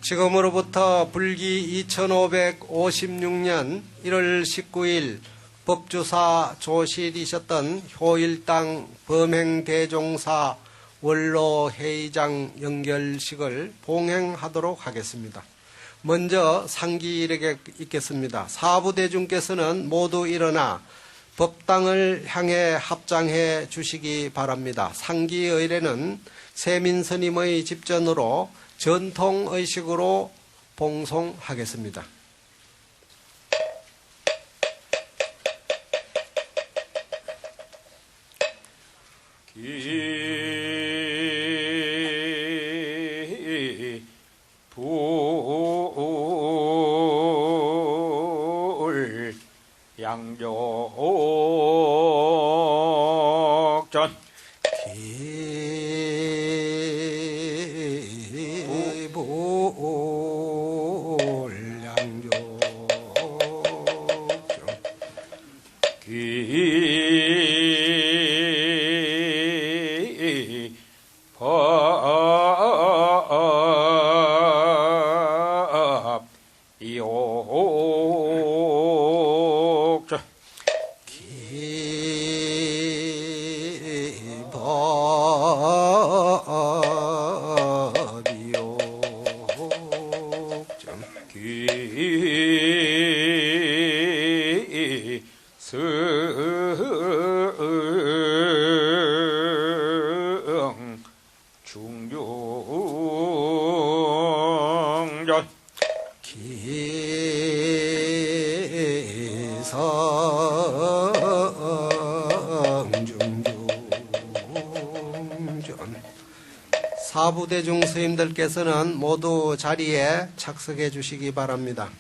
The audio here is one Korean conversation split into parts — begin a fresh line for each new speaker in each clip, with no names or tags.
지금으로부터 불기 2556년 1월 19일 법주사 조실이셨던 효일당 범행대종사 원로회의장 연결식을 봉행하도록 하겠습니다. 먼저 상기일에 있겠습니다. 사부대중께서는 모두 일어나 법당을 향해 합장해 주시기 바랍니다. 상기의례는 세민스님의 집전으로 전통의식으로 봉송하겠습니다.
불 양족전 중중전
기성중중전. 사부대중 스님들께서는 모두 자리에 착석해 주시기 바랍니다.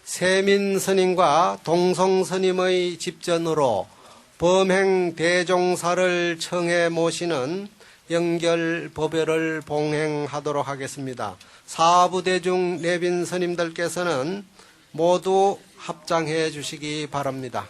세민스님과 동성스님의 집전으로 범행대종사를 청해 모시는 연결법회를 봉행하도록 하겠습니다. 사부대중 내빈 스님들께서는 모두 합장해 주시기 바랍니다.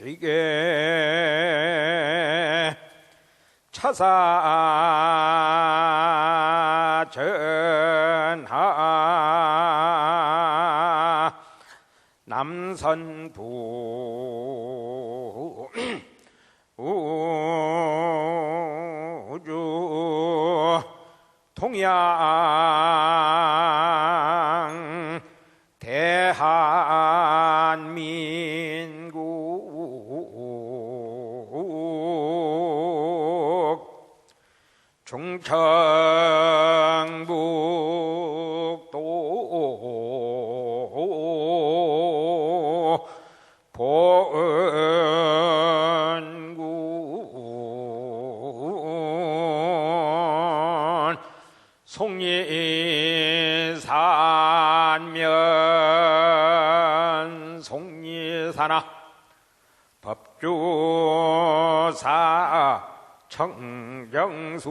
이게 차사 전하 남선부 우주 동양 대한민국 충청북도 보은군 송리산면 송리산하 법주사 청정수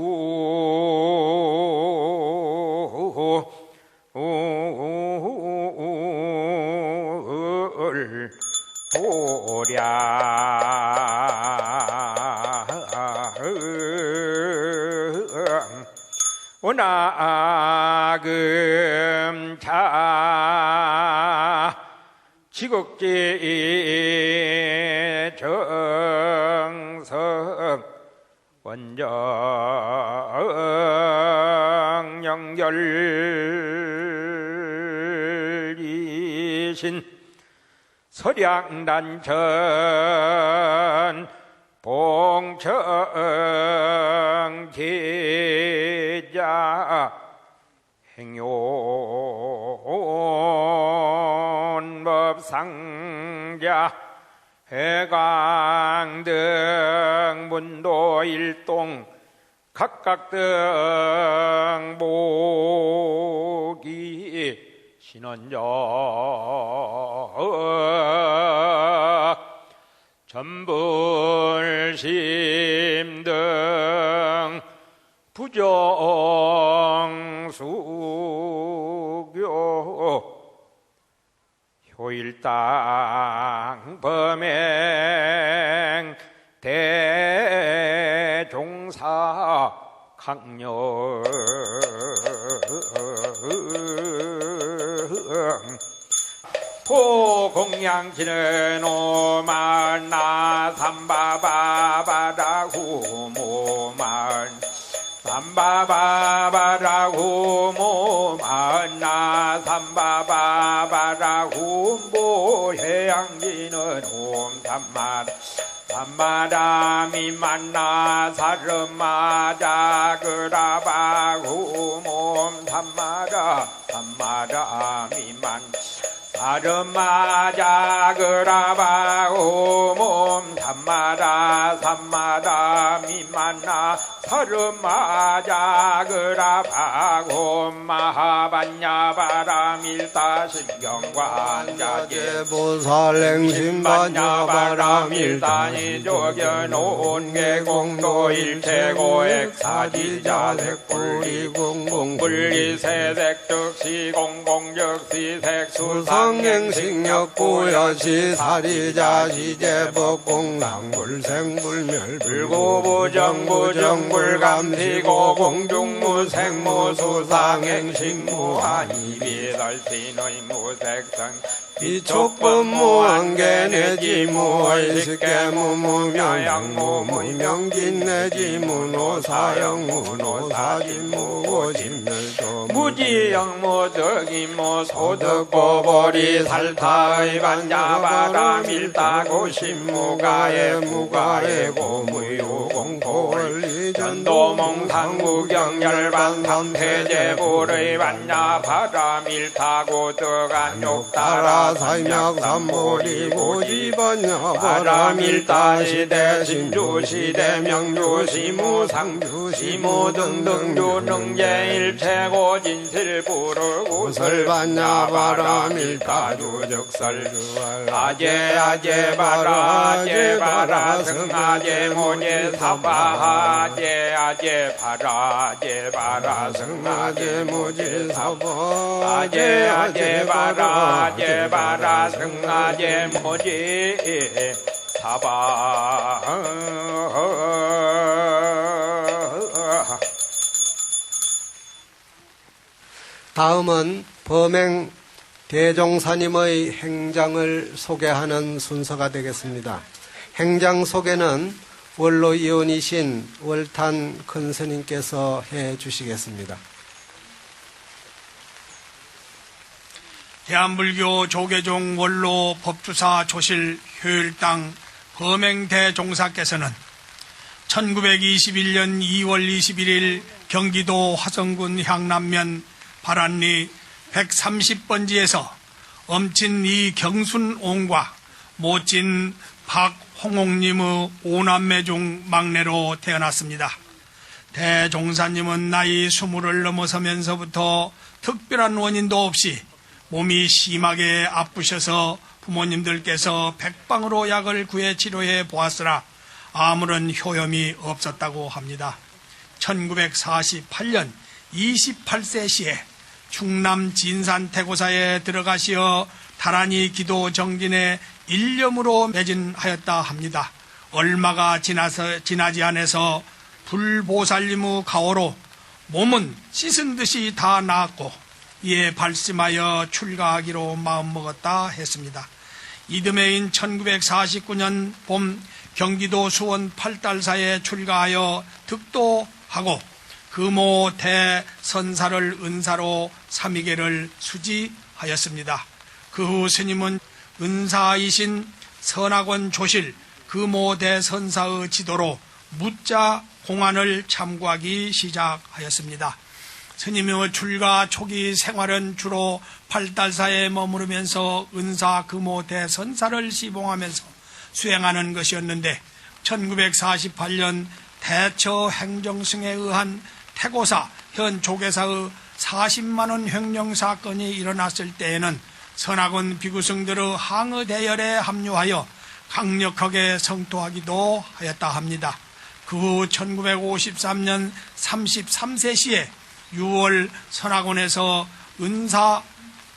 도랴 오나금차 지극지 정석 원정 연결이신 서량단천 봉청제자 행용법상자 해광등 문도 일동 각각 등복이 신원적 전불심 등 부정수교 효일당 범행 대종사 강령 포공양치는 오만나 삼바바바라구 모만 삼바바바라구 모만나 삼바바바라구 모해양지는 옴삼만 삼마다미 만나 사르마자 그라바구 몸 삼마다미 만 사르마자 그라바구 몸 삼마다미 만나 사르마자 그라바구 마하반야바라밀다 신경관자제
보살행심반야바라밀다니
조견온 계공도 일체고액 사지자색 분리공공 분리세색 즉시 공공즉시
수상행식력고여시 사리자시제법공랑불생불멸 불고부정부정불감시고 공중무생무수상행식무하니비설신의 무색성 비촉법무한계내지무의식계무무명긴내지무노사영무노사진무고진멸도
무지영무득이무 소득고보리 살타의 반야바라밀다고 신무가에 무가에 고무유공포월리 전도몽상무경열반삼태제불의 반야바라밀다고 득안욕따라 삼약삼모리 고지반야바라밀다시대 신주시대 명주시무상주시무 등등주능제일체고 진실부르구설반야바라밀다주적설 아제아제바라 승아제모제 사바아제아제바라 승아제모제 사바 아제아제바라 승아제모제 사바
다음은 범행 대종사님의 행장을 소개하는 순서가 되겠습니다. 행장 소개는 원로 이원이신 월탄 큰스님께서 해 주시겠습니다.
대한불교 조계종 원로 법주사 조실 효율당 범행 대종사께서는 1921년 2월 21일 경기도 화성군 향남면 발안리 130번지에서 엄친 이경순옹과 모친 박홍옥님의 5남매 중 막내로 태어났습니다. 대종사님은 나이 20을 넘어서면서부터 특별한 원인도 없이 몸이 심하게 아프셔서 부모님들께서 백방으로 약을 구해 치료해 보았으나 아무런 효험이 없었다고 합니다. 1948년 28세 시에 충남 진산 태고사에 들어가시어 다란이 기도 정진에 일념으로 매진하였다 합니다. 얼마가 지나지 않아서 불보살님의 가호로 몸은 씻은 듯이 다 나았고 이에 발심하여 출가하기로 마음먹었다 했습니다. 이듬해인 1949년 봄 경기도 수원 팔달사에 출가하여 득도하고 금호 대선사를 은사로 삼위계를 수지하였습니다. 그 후 스님은 은사이신 선학원 조실 금호 대선사의 지도로 무자 공안을 참고하기 시작하였습니다. 스님의 출가 초기 생활은 주로 팔달사에 머무르면서 은사 금호 대선사를 시봉하면서 수행하는 것이었는데 1948년 대처 행정승에 의한 태고사 현 조계사의 40만원 횡령 사건이 일어났을 때에는 선악원 비구승들의 항의 대열에 합류하여 강력하게 성토하기도 하였다 합니다. 그 후 1953년 33세 시에 6월 선악원에서 은사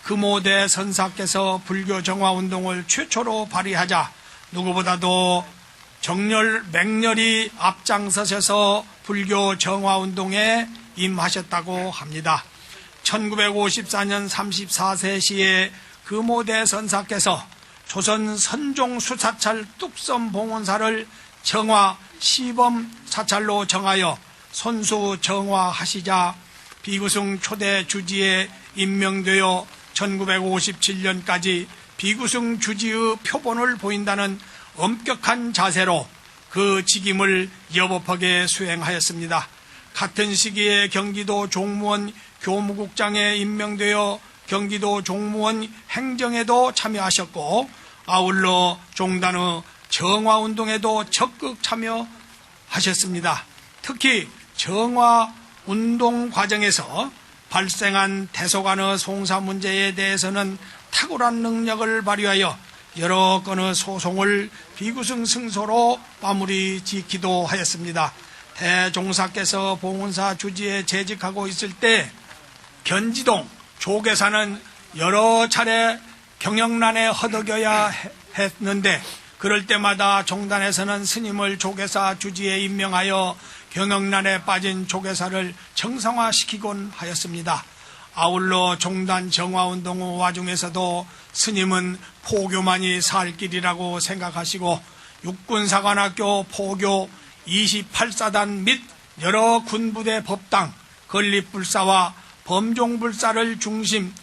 금오대 선사께서 불교 정화운동을 최초로 발휘하자 누구보다도 정렬 맹렬히 앞장서셔서 불교 정화운동에 임하셨다고 합니다. 1954년 34세 시에 금오대 선사께서 조선 선종 수사찰 뚝섬봉원사를 정화 시범 사찰로 정하여 손수 정화하시자 비구승 초대 주지에 임명되어 1957년까지 비구승 주지의 표본을 보인다는 엄격한 자세로 그 직임을 여법하게 수행하였습니다. 같은 시기에 경기도 종무원 교무국장에 임명되어 경기도 종무원 행정에도 참여하셨고 아울러 종단의 정화운동에도 적극 참여하셨습니다. 특히 정화운동 과정에서 발생한 대소간의 송사 문제에 대해서는 탁월한 능력을 발휘하여 여러 건의 소송을 비구승 승소로 마무리 짓기도 하였습니다. 대종사께서 봉은사 주지에 재직하고 있을 때 견지동 조계사는 여러 차례 경영난에 허덕여야 했는데 그럴 때마다 종단에서는 스님을 조계사 주지에 임명하여 경영난에 빠진 조계사를 정상화시키곤 하였습니다. 아울러 종단 정화운동 와중에서도 스님은 포교만이 살 길이라고 생각하시고 육군사관학교 포교 28사단 및 여러 군부대 법당, 건립불사와 범종불사를 중심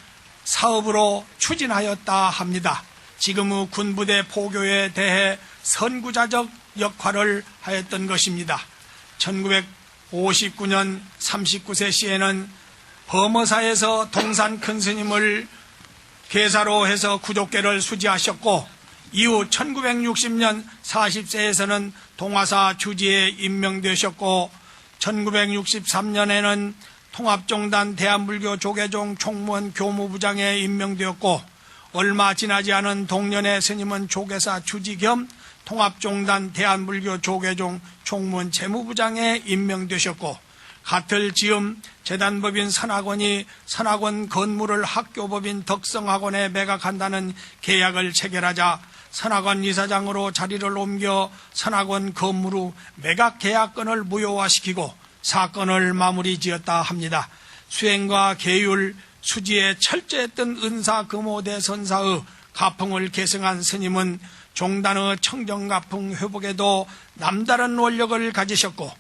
사업으로 추진하였다 합니다. 지금의 군부대 포교에 대해 선구자적 역할을 하였던 것입니다. 1959년 39세 시에는 범어사에서 동산 큰스님을 계사로 해서 구족계를 수지하셨고 이후 1960년 40세에서는 동화사 주지에 임명되셨고 1963년에는 통합종단 대한불교 조계종 총무원 교무부장에 임명되었고 얼마 지나지 않은 동년에 스님은 조계사 주지 겸 통합종단 대한불교 조계종 총무원 재무부장에 임명되셨고 같을 즈음 재단법인 선악원이 선악원 건물을 학교법인 덕성학원에 매각한다는 계약을 체결하자 선악원 이사장으로 자리를 옮겨 선악원 건물 후 매각 계약권을 무효화시키고 사건을 마무리 지었다 합니다. 수행과 계율, 수지에 철저했던 은사 금오대 선사의 가풍을 계승한 스님은 종단의 청정가풍 회복에도 남다른 원력을 가지셨고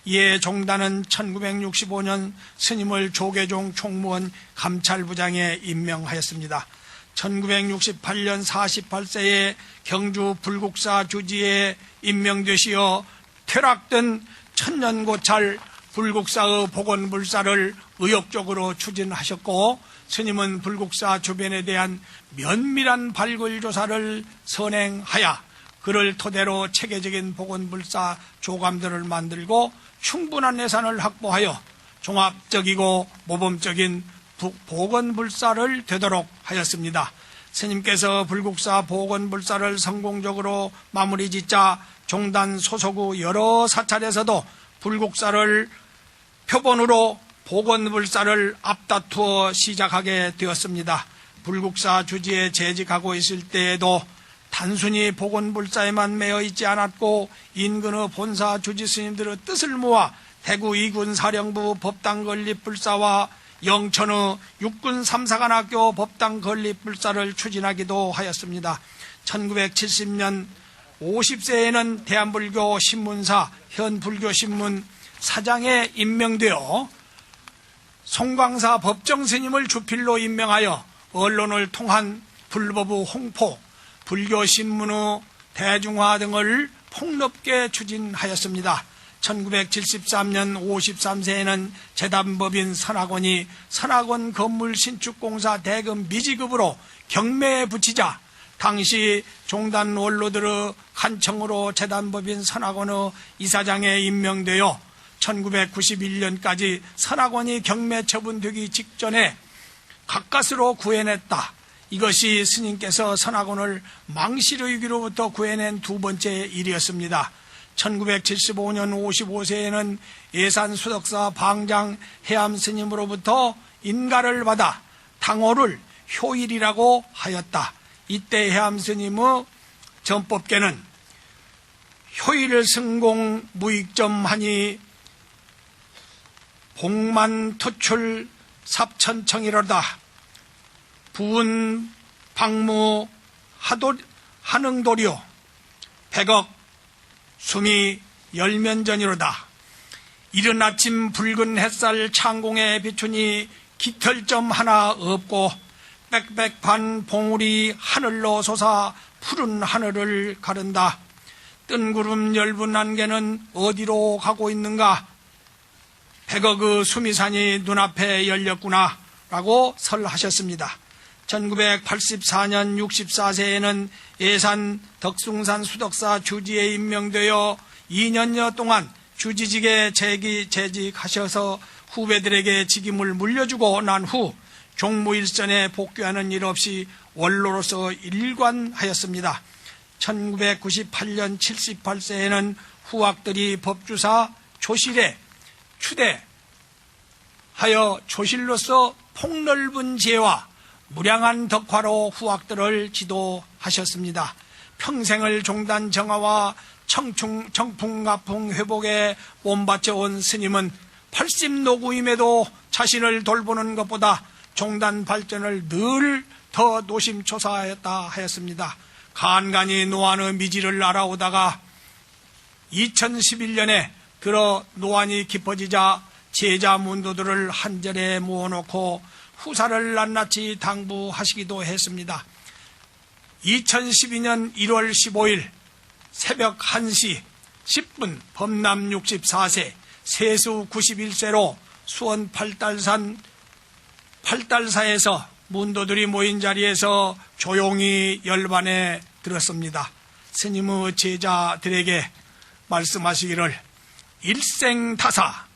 이에 종단은 1965년 스님을 조계종 총무원 감찰부장에 임명하였습니다. 1968년 48세에 경주 불국사 주지에 임명되시어 퇴락된 천년고찰 불국사의 복원불사를 의욕적으로 추진하셨고 스님은 불국사 주변에 대한 면밀한 발굴조사를 선행하여 그를 토대로 체계적인 복원불사 조감들을 만들고 충분한 예산을 확보하여 종합적이고 모범적인 복원불사를 되도록 하였습니다. 스님께서 불국사 복원불사를 성공적으로 마무리 짓자 종단 소속 후 여러 사찰에서도 불국사를 표본으로 복원불사를 앞다투어 시작하게 되었습니다. 불국사 주지에 재직하고 있을 때에도 단순히 복원불사에만 매여 있지 않았고 인근의 본사 주지 스님들의 뜻을 모아 대구 2군 사령부 법당 건립불사와 영천의 육군 3사관학교 법당 건립불사를 추진하기도 하였습니다. 1970년 50세에는 대한불교 신문사 현 불교신문 사장에 임명되어 송광사 법정스님을 주필로 임명하여 언론을 통한 불법의 홍포, 불교신문의 대중화 등을 폭넓게 추진하였습니다. 1973년 53세에는 재단법인 선악원이 선악원 건물 신축공사 대금 미지급으로 경매에 붙이자 당시 종단 원로들의 간청으로 재단법인 선학원의 이사장에 임명되어 1991년까지 선학원이 경매 처분되기 직전에 가까스로 구해냈다. 이것이 스님께서 선학원을 망실의 위기로부터 구해낸 두 번째 일이었습니다. 1975년 55세에는 예산 수덕사 방장 해암 스님으로부터 인가를 받아 당호를 효일이라고 하였다. 이때 해암 스님의 전법계는 효일 승공 무익점하니 복만 투출 삽천청이로다. 부운 방무 한응도료 100억 숨이 열면전이로다. 이른 아침 붉은 햇살 창공에 비추니 깃털점 하나 없고 빽빽한 봉우리 하늘로 솟아 푸른 하늘을 가른다. 뜬구름 엷은 안개는 어디로 가고 있는가? 100억의 수미산이 눈앞에 열렸구나 라고 설하셨습니다. 1984년 64세에는 예산 덕숭산 수덕사 주지에 임명되어 2년여 동안 주지직에 재직하셔서 후배들에게 직임을 물려주고 난 후 종무일선에 복귀하는 일 없이 원로로서 일관하였습니다. 1998년 78세에는 후학들이 법주사 조실에 추대하여 조실로서 폭넓은 지혜와 무량한 덕화로 후학들을 지도하셨습니다. 평생을 종단 정화와 정풍가풍 회복에 몸바쳐온 스님은 80노구임에도 자신을 돌보는 것보다 종단 발전을 늘 더 노심초사하였다 하였습니다. 간간히 노안의 미지를 알아오다가 2011년에 들어 노안이 깊어지자 제자 문도들을 한 자리에 모아놓고 후사를 낱낱이 당부하시기도 했습니다. 2012년 1월 15일 새벽 1시 10분 범남 64세 세수 91세로 수원 팔달사에서 문도들이 모인 자리에서 조용히 열반에 들었습니다. 스님의 제자들에게 말씀하시기를 일생타사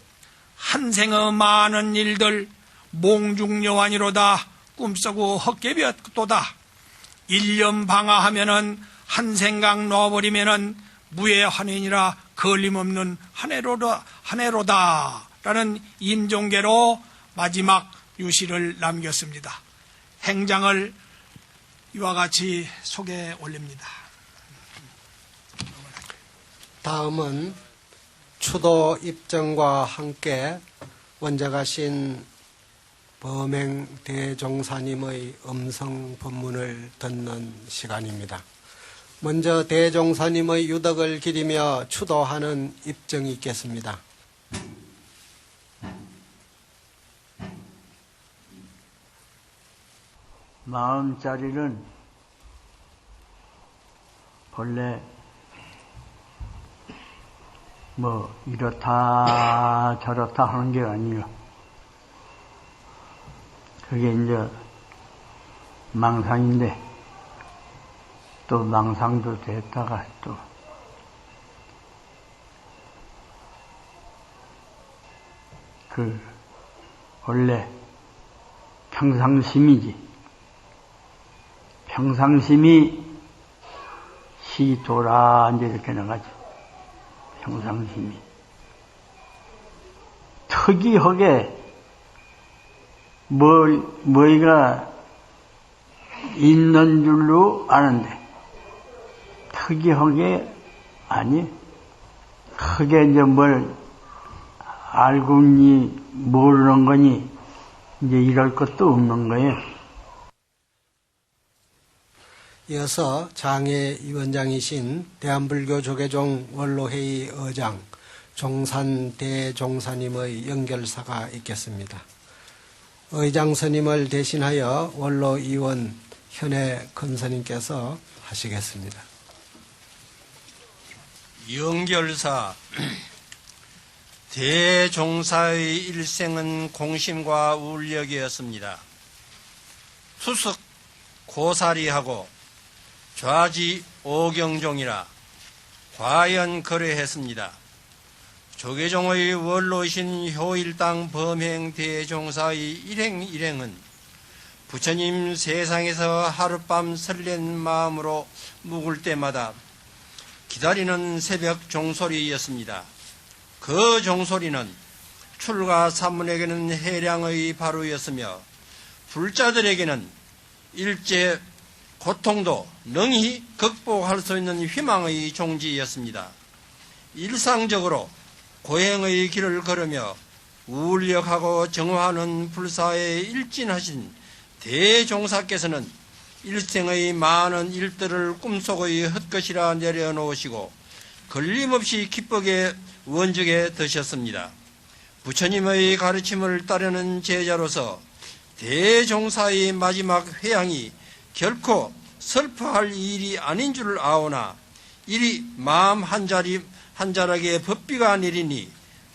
한생의 많은 일들 몽중여완이로다 꿈속의 헛개비었도다. 1년 방하하면은 한 생각 놓아버리면은 무해환인이라 걸림없는 한 해로다 라는 임종계로 마지막 유시를 남겼습니다. 행장을 이와 같이 소개해 올립니다.
다음은 추도 입정과 함께 원작하신 범행 대종사님의 음성 법문을 듣는 시간입니다. 먼저 대종사님의 유덕을 기리며 추도하는 입정이 있겠습니다.
마음자리는 본래 뭐 이렇다 저렇다 하는 게 아니에요. 그게 이제 망상인데 또 망상도 됐다가 또 그 원래 평상심이지. 평상심이 시도라 이제 이렇게 나가죠. 평상심이 특이하게 뭐가 있는 줄로 아는데 특이하게 아니 크게 이제 뭘 알고니 모르는 거니 이제 이럴 것도 없는 거예요.
이어서 장애위원장이신 대한불교조계종 원로회의 의장 종산 대종사님의 연결사가 있겠습니다. 의장 스님을 대신하여 원로위원 현혜 큰스님께서 하시겠습니다.
연결사 대종사의 일생은 공심과 울력이었습니다. 수석 고사리하고 좌지 오경종이라 과연 그러했습니다. 조계종의 원로이신 효일당 범행 대종사의 일행은 부처님 세상에서 하룻밤 설렌 마음으로 묵을 때마다 기다리는 새벽 종소리였습니다. 그 종소리는 출가 산문에게는 해량의 바루였으며 불자들에게는 일제 고통도 능히 극복할 수 있는 희망의 종지였습니다. 일상적으로 고행의 길을 걸으며 우울력하고 정화하는 불사에 일진하신 대종사께서는 일생의 많은 일들을 꿈속의 헛것이라 내려놓으시고 걸림없이 기쁘게 원죽에 드셨습니다. 부처님의 가르침을 따르는 제자로서 대종사의 마지막 회향이 결코 슬퍼할 일이 아닌 줄 아오나 이리 마음 한자락에 법비가 내리니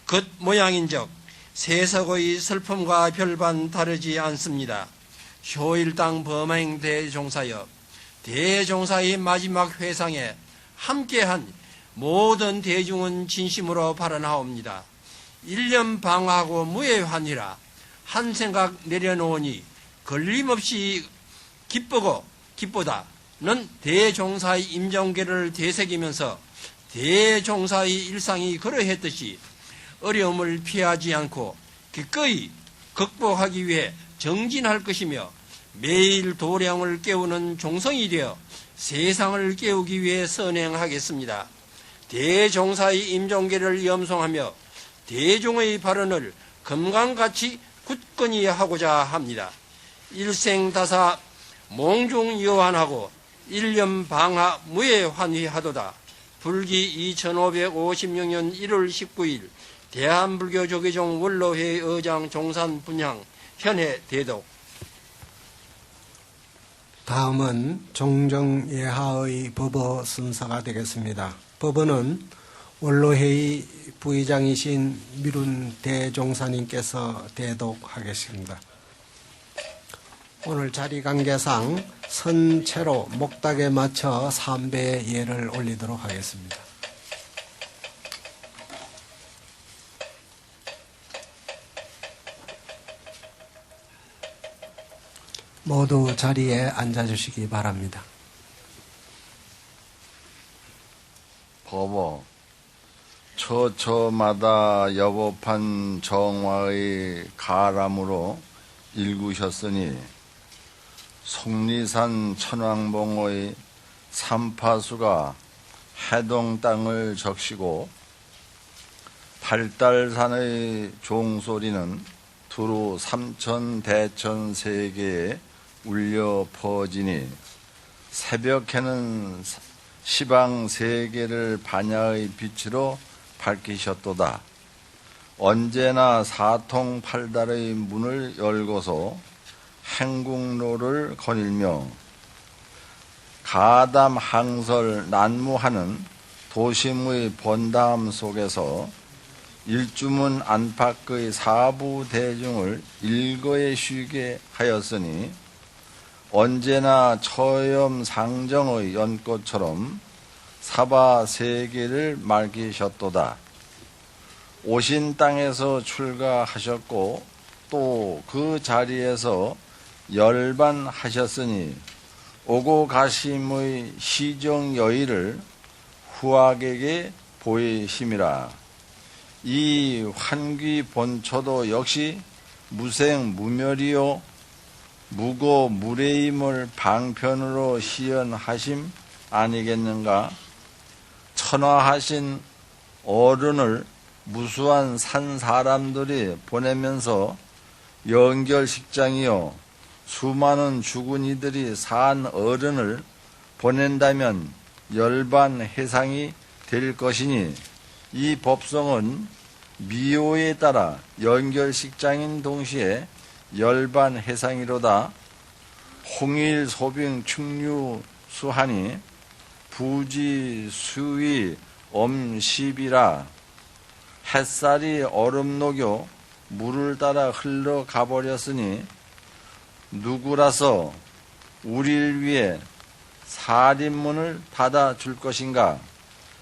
겉 모양인적 세석의 슬픔과 별반 다르지 않습니다. 효일당 범행 대종사여 대종사의 마지막 회상에 함께한 모든 대중은 진심으로 발언하옵니다. 일념 방하고 무해환이라 한 생각 내려놓으니 걸림없이 기쁘다는 대종사의 임종계를 되새기면서 대종사의 일상이 그러했듯이 어려움을 피하지 않고 기꺼이 극복하기 위해 정진할 것이며 매일 도량을 깨우는 종성이 되어 세상을 깨우기 위해 선행하겠습니다. 대종사의 임종계를 염송하며 대종의 발언을 금강같이 굳건히 하고자 합니다. 일생다사 몽중여환하고 일념 방하 무해환휘하도다. 불기 2556년 1월 19일 대한불교 조계종 원로회 의장 종산 분향 현해 대독.
다음은 종정예하의 법어 순서가 되겠습니다. 법어는 원로회의 부의장이신 미룬 대종사님께서 대독하겠습니다. 오늘 자리 관계상 선체로 목닥에 맞춰 3배의 예를 올리도록 하겠습니다. 모두 자리에 앉아주시기 바랍니다.
법어 처처마다 여법한 정화의 가람으로 일구셨으니 속리산 천왕봉의 삼파수가 해동 땅을 적시고 발달산의 종소리는 두루 삼천 대천 세계에 울려 퍼지니 새벽에는 시방 세계를 반야의 빛으로 밝히셨도다. 언제나 사통팔달의 문을 열고서 행궁로를 거닐며 가담 항설 난무하는 도심의 번담 속에서 일주문 안팎의 사부 대중을 일거에 쉬게 하였으니 언제나 처염 상정의 연꽃처럼 사바 세계를 맑히셨도다. 오신 땅에서 출가하셨고 또 그 자리에서 열반하셨으니 오고 가심의 시정 여의를 후학에게 보이심이라. 이 환귀 본처도 역시 무생무멸이요 무고 무례임을 방편으로 시연하심 아니겠는가? 천화하신 어른을 무수한 산 사람들이 보내면서 연결식장이요 수많은 죽은 이들이 산 어른을 보낸다면 열반 해상이 될 것이니 이 법성은 미호에 따라 연결식장인 동시에 열반 해상이로다. 홍일 소빙 충류 수하니 부지 수위 엄십이라. 햇살이 얼음 녹여 물을 따라 흘러가 버렸으니 누구라서 우리를 위해 살인문을 닫아줄 것인가?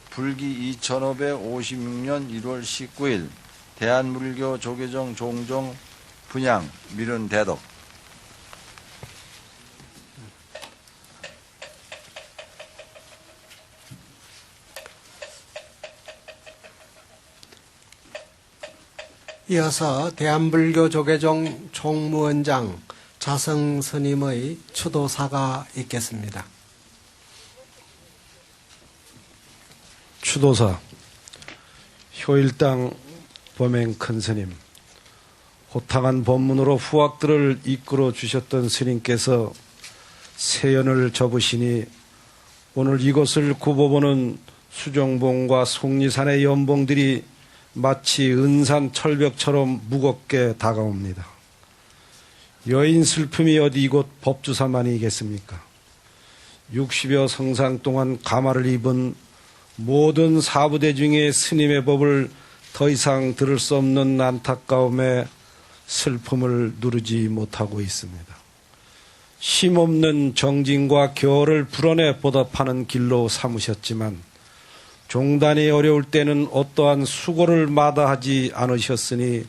불기 2556년 1월 19일 대한불교 조계종 종종 분양 미룬 대독.
이어서 대한불교 조계종 총무원장 자성 스님의 추도사가 있겠습니다.
추도사 효일당 범행 큰 스님, 호탕한 법문으로 후학들을 이끌어 주셨던 스님께서 세연을 접으시니 오늘 이것을 굽어보는 수정봉과 속리산의 연봉들이 마치 은산 철벽처럼 무겁게 다가옵니다. 여인 슬픔이 어디 이곳 법주사만이겠습니까? 60여 성상 동안 가마를 입은 모든 사부대 중에 스님의 법을 더 이상 들을 수 없는 안타까움에 슬픔을 누르지 못하고 있습니다. 쉼없는 정진과 교를 불어내 보답하는 길로 삼으셨지만 종단이 어려울 때는 어떠한 수고를 마다하지 않으셨으니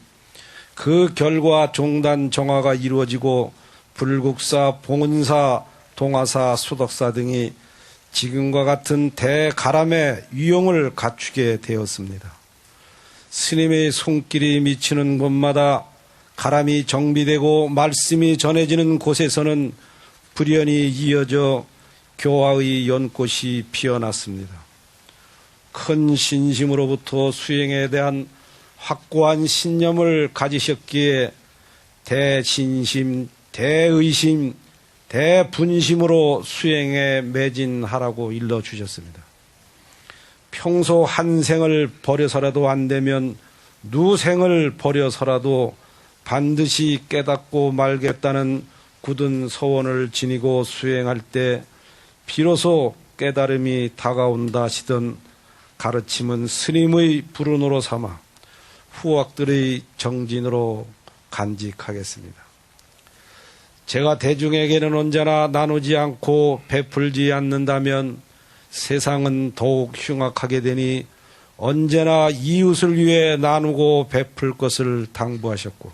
그 결과 종단 정화가 이루어지고 불국사, 봉은사, 동화사, 수덕사 등이 지금과 같은 대가람의 위용을 갖추게 되었습니다. 스님의 손길이 미치는 곳마다 가람이 정비되고 말씀이 전해지는 곳에서는 불연이 이어져 교화의 연꽃이 피어났습니다. 큰 신심으로부터 수행에 대한 확고한 신념을 가지셨기에 대신심, 대의심, 대분심으로 수행에 매진하라고 일러주셨습니다. 평소 한 생을 버려서라도 안 되면 누생을 버려서라도 반드시 깨닫고 말겠다는 굳은 서원을 지니고 수행할 때 비로소 깨달음이 다가온다 하시던 가르침은 스님의 불운으로 삼아 후학들의 정진으로 간직하겠습니다. 제가 대중에게는 언제나 나누지 않고 베풀지 않는다면 세상은 더욱 흉악하게 되니 언제나 이웃을 위해 나누고 베풀 것을 당부하셨고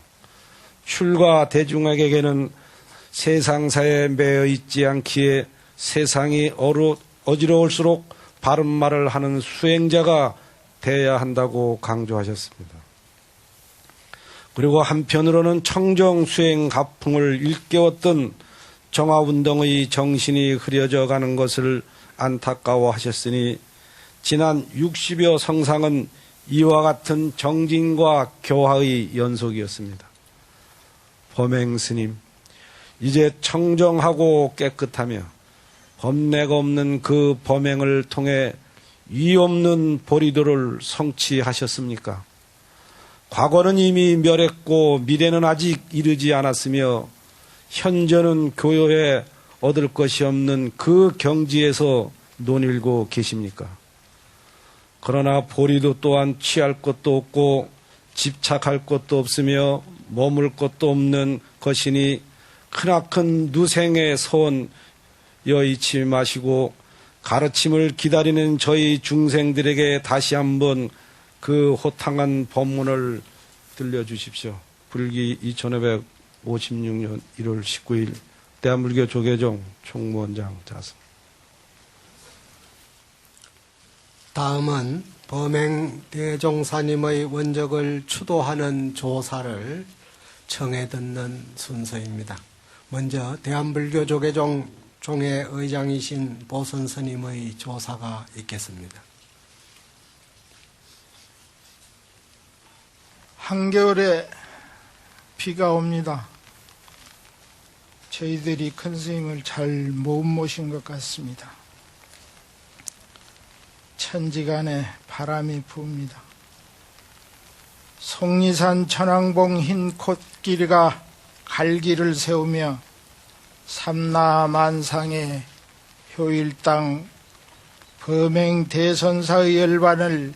출가 대중에게는 세상사에 매여 있지 않기에 세상이 어지러울수록 바른 말을 하는 수행자가 되어야 한다고 강조하셨습니다. 그리고 한편으로는 청정수행 가풍을 일깨웠던 정화운동의 정신이 흐려져 가는 것을 안타까워하셨으니 지난 60여 성상은 이와 같은 정진과 교화의 연속이었습니다. 범행 스님, 이제 청정하고 깨끗하며 범례가 없는 그 범행을 통해 위 없는 보리도를 성취하셨습니까? 과거는 이미 멸했고 미래는 아직 이르지 않았으며 현저는 교요에 얻을 것이 없는 그 경지에서 논일고 계십니까? 그러나 보리도 또한 취할 것도 없고 집착할 것도 없으며 머물 것도 없는 것이니 크나큰 누생의 소원 여의치 마시고 가르침을 기다리는 저희 중생들에게 다시 한번 그 호탕한 법문을 들려주십시오. 불기 2556년 1월 19일 대한불교 조계종 총무원장 자성.
다음은 범행 대종사님의 원적을 추도하는 조사를 청해 듣는 순서입니다. 먼저 대한불교 조계종 종회 의장이신 보선 스님의 조사가 있겠습니다.
한겨울에 비가 옵니다. 저희들이 큰 스님을 잘 못 모신 것 같습니다. 천지간에 바람이 부습니다. 속리산 천왕봉 흰 콧길이가 갈기를 세우며 삼라만상의 효일당 범행 대선사의 열반을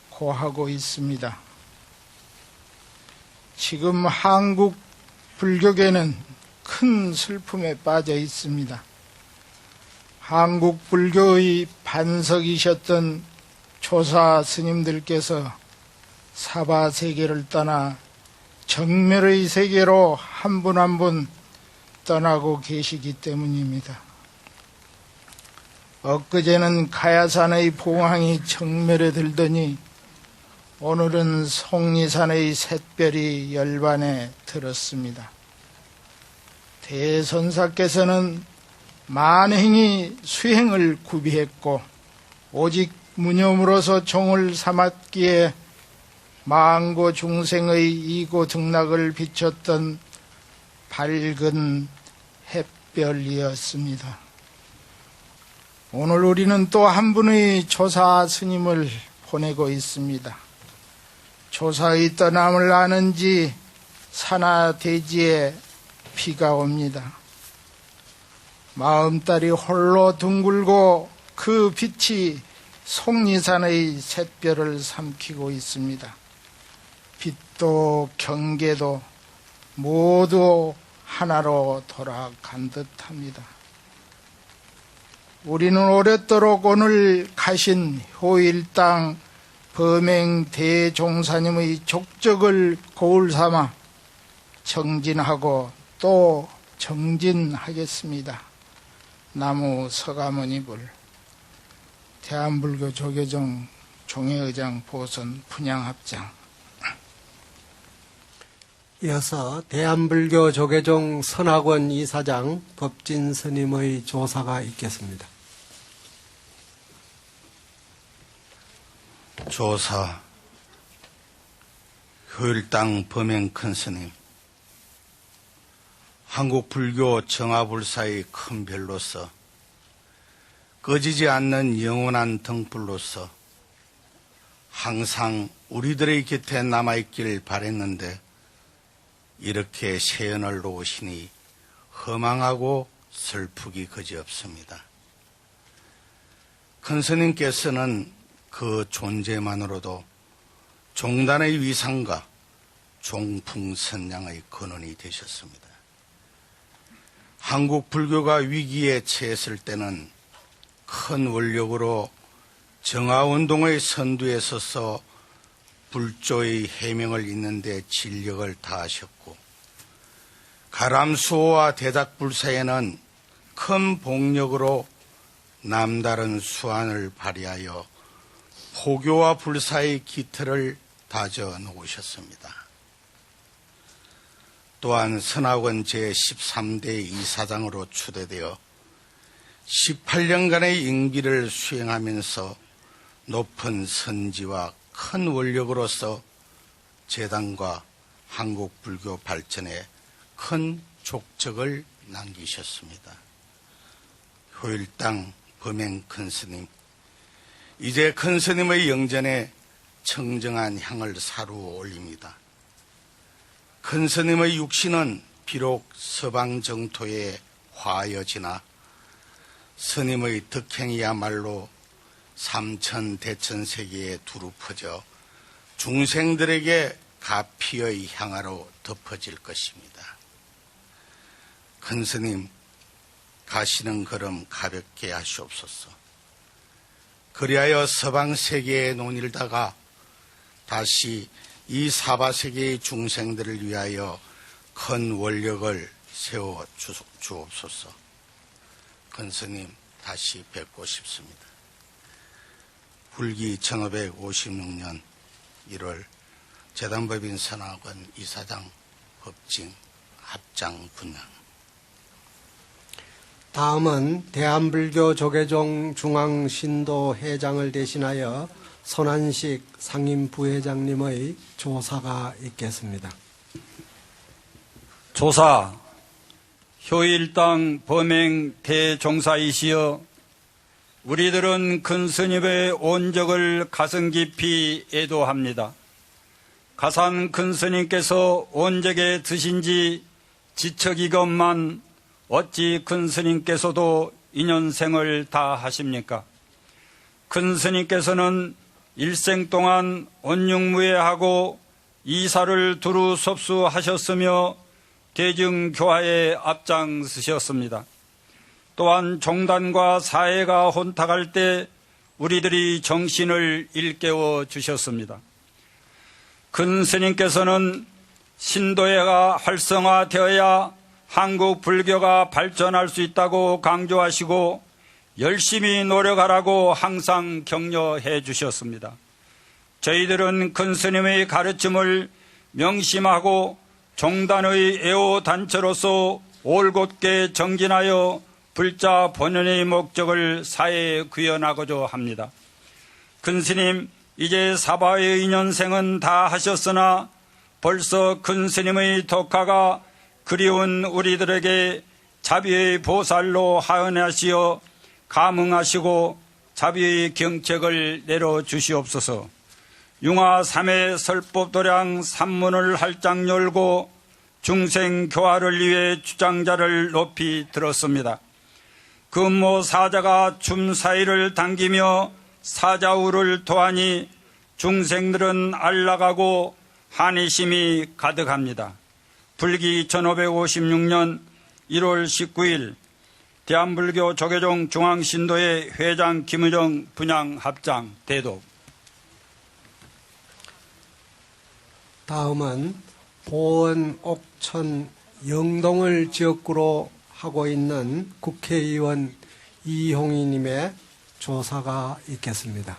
고하고 있습니다. 지금 한국 불교계는 큰 슬픔에 빠져 있습니다. 한국 불교의 반석이셨던 조사 스님들께서 사바 세계를 떠나 정멸의 세계로 한 분 한 분 떠나고 계시기 때문입니다. 엊그제는 가야산의 봉황이 정멸에 들더니 오늘은 속리산의 샛별이 열반에 들었습니다. 대선사께서는 만행이 수행을 구비했고 오직 무념으로서 종을 삼았기에 만고 중생의 이고 등락을 비췄던 밝은 햇별이었습니다. 오늘 우리는 또 한 분의 조사 스님을 보내고 있습니다. 조사의 떠남을 아는지 산하 대지에 비가 옵니다. 마음딸이 홀로 둥글고 그 빛이 속리산의 샛별을 삼키고 있습니다. 빛도 경계도 모두 하나로 돌아간 듯합니다. 우리는 오랫도록 오늘 가신 효일당 범행 대종사님의 족적을 거울 삼아 정진하고 또 정진하겠습니다. 나무 서가모니불 대한불교 조계종 종회의장 보선 분양합장.
이어서 대한불교 조계종 선학원 이사장 법진 스님의 조사가 있겠습니다.
조사 효일당 범행 큰 스님, 한국 불교 정화불사의 큰 별로서 꺼지지 않는 영원한 등불로서 항상 우리들의 곁에 남아있길 바랬는데 이렇게 세연을 놓으시니 허망하고 슬프기 그지없습니다. 큰 스님께서는 그 존재만으로도 종단의 위상과 종풍선양의 근원이 되셨습니다. 한국 불교가 위기에 처했을 때는 큰 원력으로 정화운동의 선두에 서서 불조의 해명을 잇는 데 진력을 다하셨고 가람수호와 대작불사에는 큰 복력으로 남다른 수완을 발휘하여 포교와 불사의 기틀을 다져 놓으셨습니다. 또한 선학원 제13대 이사장으로 추대되어 18년간의 임기를 수행하면서 높은 선지와 큰 원력으로서 재단과 한국 불교 발전에 큰 족적을 남기셨습니다. 효일당 범행 큰 스님, 이제 큰 스님의 영전에 청정한 향을 사루 올립니다. 큰 스님의 육신은 비록 서방 정토에 화여지나 스님의 덕행이야말로 삼천 대천 세계에 두루 퍼져 중생들에게 가피의 향하로 덮어질 것입니다. 큰 스님, 가시는 걸음 가볍게 하시옵소서. 그리하여 서방 세계에 논일다가 다시 이 사바세계의 중생들을 위하여 큰 원력을 세워 주옵소서. 큰 스님, 다시 뵙고 싶습니다. 불기 1556년 1월 재단법인 선학원 이사장 법진 합장 분양.
다음은 대한불교 조계종 중앙신도 회장을 대신하여 손한식 상임부회장님의 조사가 있겠습니다.
조사, 효일당 범행 대종사이시여 우리들은 큰 스님의 온적을 가슴 깊이 애도합니다. 가산 큰 스님께서 온적에 드신 지 지척이건만 어찌 큰 스님께서도 인연생을 다 하십니까? 큰 스님께서는 일생 동안 온육무예하고 이사를 두루 섭수하셨으며 대중교화에 앞장서셨습니다. 또한 종단과 사회가 혼탁할 때 우리들이 정신을 일깨워 주셨습니다. 큰 스님께서는 신도회가 활성화되어야 한국 불교가 발전할 수 있다고 강조하시고 열심히 노력하라고 항상 격려해 주셨습니다. 저희들은 큰 스님의 가르침을 명심하고 종단의 애호단체로서 올곧게 정진하여 불자 본연의 목적을 사회에 구현하고자 합니다. 큰 스님, 이제 사바의 인연생은 다 하셨으나 벌써 큰 스님의 독화가 그리운 우리들에게 자비의 보살로 하은하시어 감응하시고 자비의 경책을 내려주시옵소서. 융화 삼회 설법도량 산문을 활짝 열고 중생 교화를 위해 주장자를 높이 들었습니다. 금모 사자가 춤 사이를 당기며 사자우를 토하니 중생들은 안락하고 한의심이 가득합니다. 불기 1556년 1월 19일 대한불교 조계종 중앙신도회 회장 김의정 분양 합장 대독.
다음은 보은 옥천 영동을 지역구로 하고 있는 국회의원 이홍희님의 조사가 있겠습니다.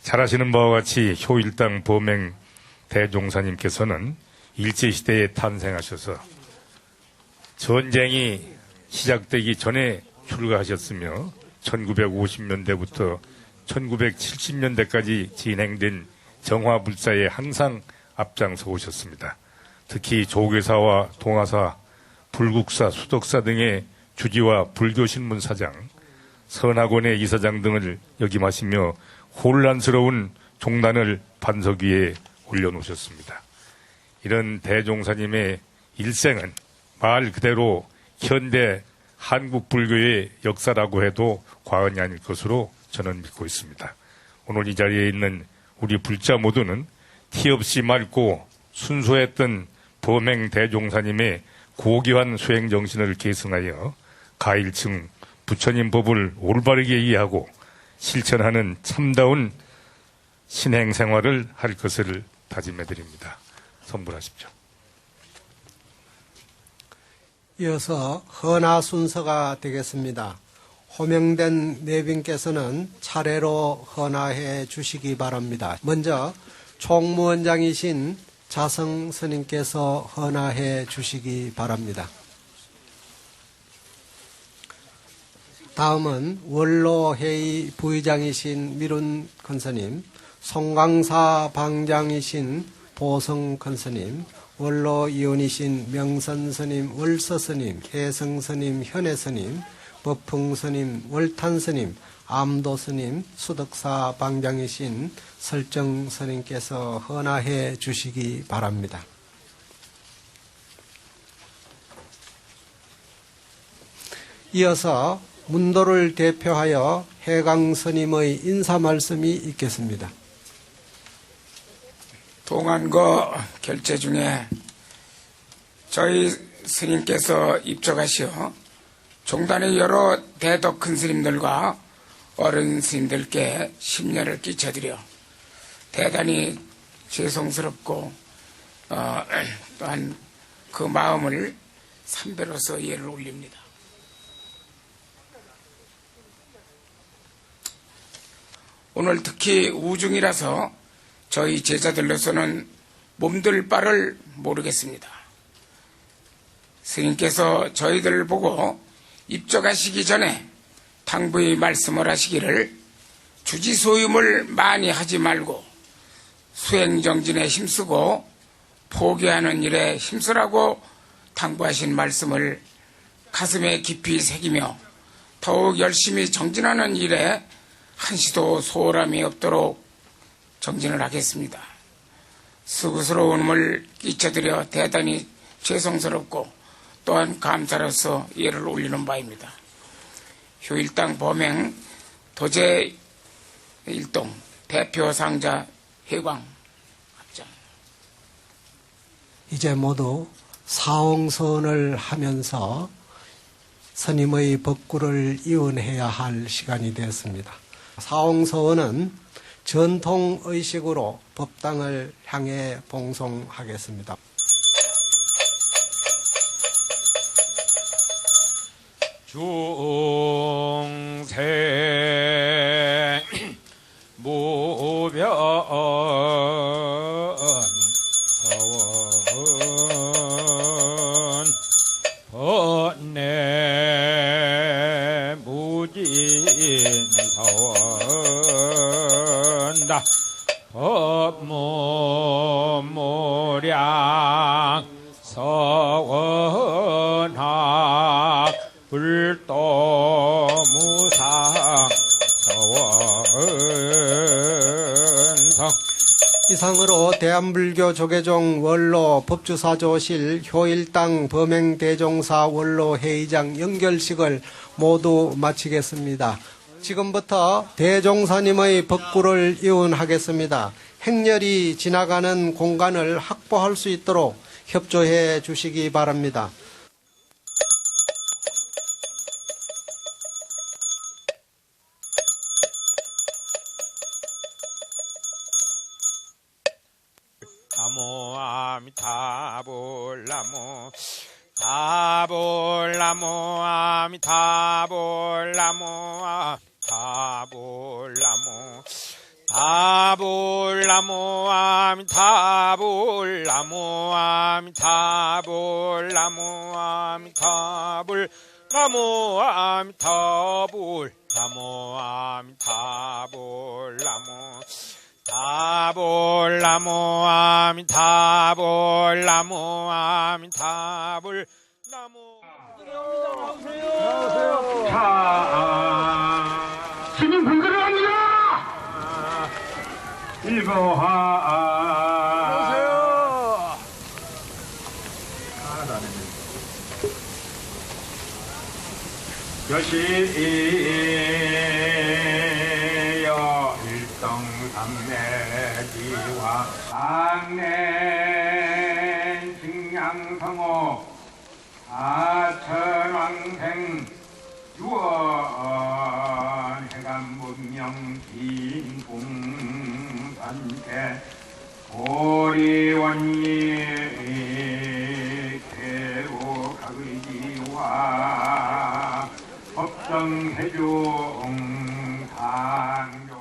잘 아시는 바와 같이 효일당 범행 대종사님께서는 일제시대에 탄생하셔서 전쟁이 시작되기 전에 출가하셨으며 1950년대부터 1970년대까지 진행된 정화불사에 항상 앞장서 오셨습니다. 특히 조계사와 동화사, 불국사, 수덕사 등의 주지와 불교신문 사장, 선학원의 이사장 등을 역임하시며 혼란스러운 종단을 반석 위에 올려놓으셨습니다. 이런 대종사님의 일생은 말 그대로 현대 한국 불교의 역사라고 해도 과언이 아닐 것으로 저는 믿고 있습니다. 오늘 이 자리에 있는 우리 불자 모두는 티 없이 맑고 순수했던 범행 대종사님의 고귀한 수행 정신을 계승하여 가일층 부처님 법을 올바르게 이해하고 실천하는 참다운 신행 생활을 할 것을 다짐해 드립니다. 선불하십시오.
이어서 헌화 순서가 되겠습니다. 호명된 내빈께서는 차례로 헌화해 주시기 바랍니다. 먼저 총무원장이신 자성 스님께서 헌화해 주시기 바랍니다. 다음은 원로회의 부의장이신 미룬 큰스님, 송광사 방장이신 보성 큰스님, 원로위원이신 명선스님, 월서스님, 혜성스님, 현혜스님, 법풍스님, 월탄스님, 암도스님, 수덕사 방장이신 설정스님께서 헌화해 주시기 바랍니다. 이어서 문도를 대표하여 해강스님의 인사 말씀이 있겠습니다.
동안거 결제 중에 저희 스님께서 입적하시어 종단의 여러 대덕 큰 스님들과 어른 스님들께 심려를 끼쳐드려 대단히 죄송스럽고 또한 그 마음을 삼배로서 예를 올립니다. 오늘 특히 우중이라서 저희 제자들로서는 몸둘 바를 모르겠습니다. 스님께서 저희들을 보고 입적하시기 전에 당부의 말씀을 하시기를 주지소임을 많이 하지 말고 수행정진에 힘쓰고 포기하는 일에 힘쓰라고 당부하신 말씀을 가슴에 깊이 새기며 더욱 열심히 정진하는 일에 한시도 소홀함이 없도록 정진을 하겠습니다. 수고스러움을 끼쳐드려 대단히 죄송스럽고 또한 감사로서 예를 올리는 바입니다. 효일당 범행 도제 일동 대표 상자 회광 합장.
이제 모두 사홍선을 하면서 스님의 법구를 이은해야 할 시간이 되었습니다. 사홍서원은 전통 의식으로 법당을 향해 봉송하겠습니다.
중생 무변 서원 번뇌 무진 서원다 법무무량 서원학 불도무상 서원성.
이상으로 대한불교 조계종 원로 법주사조실 효일당 범행대종사 원로 회의장 연결식을 모두 마치겠습니다. 지금부터 대종사님의 법구를 이은하겠습니다. 행렬이 지나가는 공간을 확보할 수 있도록 협조해 주시기 바랍니다.
나모 아미타불 나모 타불 나모 아미타불 나모 타불 나모 타불 나모 아미타불 나모 아미타불 나모 아미타불 나모 아미타불 나모 아미타불 나모 타불 나모 아미타불 나모 아미타불 나모.
스님 불교를 합니다.
일거하 여시여 일성삼매지와 상내 증양성호 아천왕생 유언 해감문명 빈궁산태 고리원리 개로각의지와 법정해중 상교